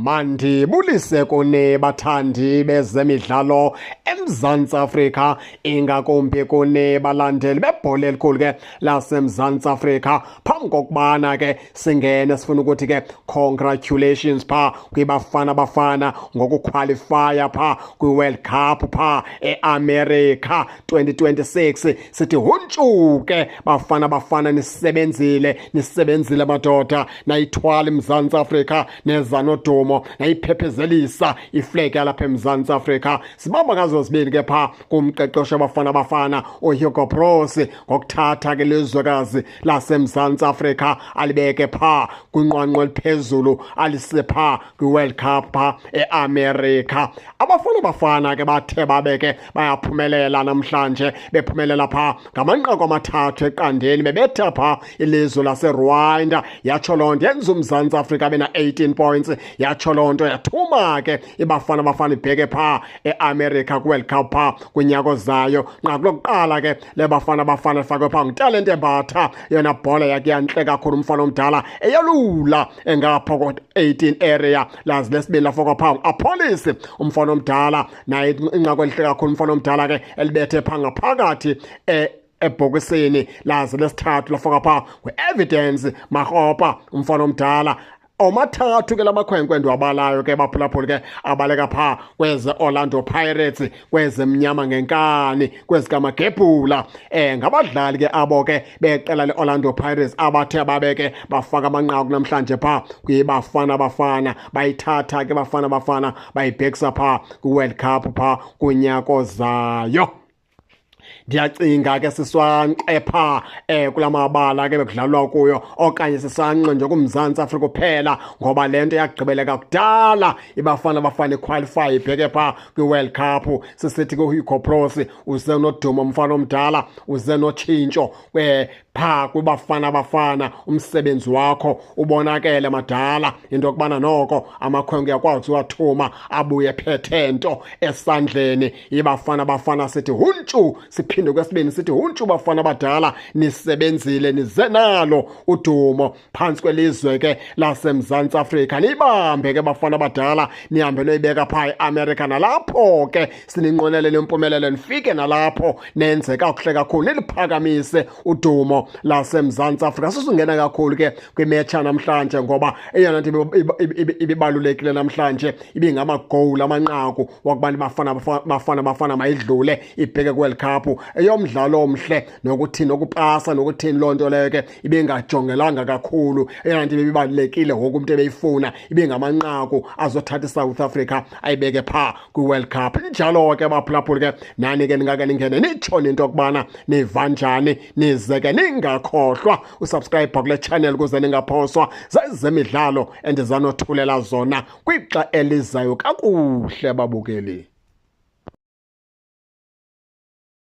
Mandibulise kuni bathandi bezemidlalo eMzantsi Afrika, ingakumbi kuni balandeli bebhola elikhulu ke laseMzantsi Afrika. Phambi kokubana ke singene sifuna ukuthi ke congratulations pha kwibafana ngokuqualifya pha kwi-World Cup pha eAmerica 2026. Sithi huntshuke bafana nisebenzile madoda, nayithwala iMzantsi Afrika neza nodumo, nayiphephezelisa iflegi yalapha eMzantsi Afrika. Sibamba ngazo zibini ke pha kumqeqesho bafana uHugo Broos ngokuthatha ke lizwekazi laseMzantsi Afrika alibeke pha kwinqwanqwa eliphezulu, alise pha kwi-World Cup pha eAmerica. Abafana ke bathe babeke bayaphumelela namhlanje, bephumelela pha ngamanqaku amathathu eqandeni, bebetha pha ilizwe laseRwanda. Yatsho loo nto yenza uMzantsi Afrika bena 18 points. Yatsho loo nto yathuma ke ibafana ibheke pha eAmerica kwi-World Cup pha kwinyako zayo. Nqa kulokuqala ke le bafana ifakwe pha nguTalente Mbatha, yona bhola yakhe yantle kakhulu, umfana omdala eyalula engapha ko-18 area. Lazi lesibili lafakwa pha nguApollis, umfana omdala, naye inqaku elihle kakhulu, umfana omdala ke elibethe pha ngaphakathi ebhokisini. Lazi lesithathu lafakwa pha ngu-Evidence Makgopa, umfana omdala. Omathathu ke lamakhwenkwe ndiwabalayo ke baphulaphuli ke abaleka pha kweze Orlando Pirates, kweze Mnyama Ngenkani, kwezi kaMagebhula. Ngabadlali ke abo ke beqela le-Orlando Pirates abathe babeke bafaka amanqaku namhlanje pha kwibafana bayithatha ke bafana bayibhekisa pha kwi-World Cup pha kunyako zayo. Ndiyacinga ke siswanqe pha kulamabala ke bekudlalwa kuyo, okanye sisanqe nje kuMzantsi Afrika kuphela, ngoba le nto yagqibeleka kudala. Ibafana iqualify ibheke pha kwi-World Cup. Sisithi kuHugo Broos uze nodumo, umfana omdala, uze notshintsho pha kwibafana. Umsebenzi wakho ubonakele madala, into yokubana noko amakhwenkwe yakwazi uwathuma abuye phethe nto esandleni. Ibafana sithi huntshu, siphinde kwesibini sithi huntshu bafana badala, nisebenzile, nize nalo udumo phantsi kwelizwe ke laseMzantsi Afrika. Nibambe ke bafana badala, nihambe noyibeka pha eAmerica, nalapho ke sininqwenele nempumelelo, nifike nalapho nenze kakuhle kakhulu, niliphakamise udumo laseMzantsi Afrika. Sisungena kakhulu ke kwimetha namhlanje, ngoba eyona nto ibibalulekile namhlanje ibingamagowuli, amanqaku wakubana bafana mayidlule ibheke kwi-World Cup. Eyomdlalo omhle nokuthini, nokupasa nokuthini, loo nto leyo ke ibingajongelanga kakhulu. Eyona nto ibibalulekile wonke umntu ebeyifuna ibingamanqaku azothatha iSouth Africa ayibeke pha kwi-World Cup. Njalo ke baphulaphuli ke nani ke ningake ningene nitsho into yokubana niva njani, nize ke ningakhohlwa usubscribe kule channel ukuze ningaphoswa zezemidlalo endizanothulela zona kwixa elizayo kakuhle babukeli.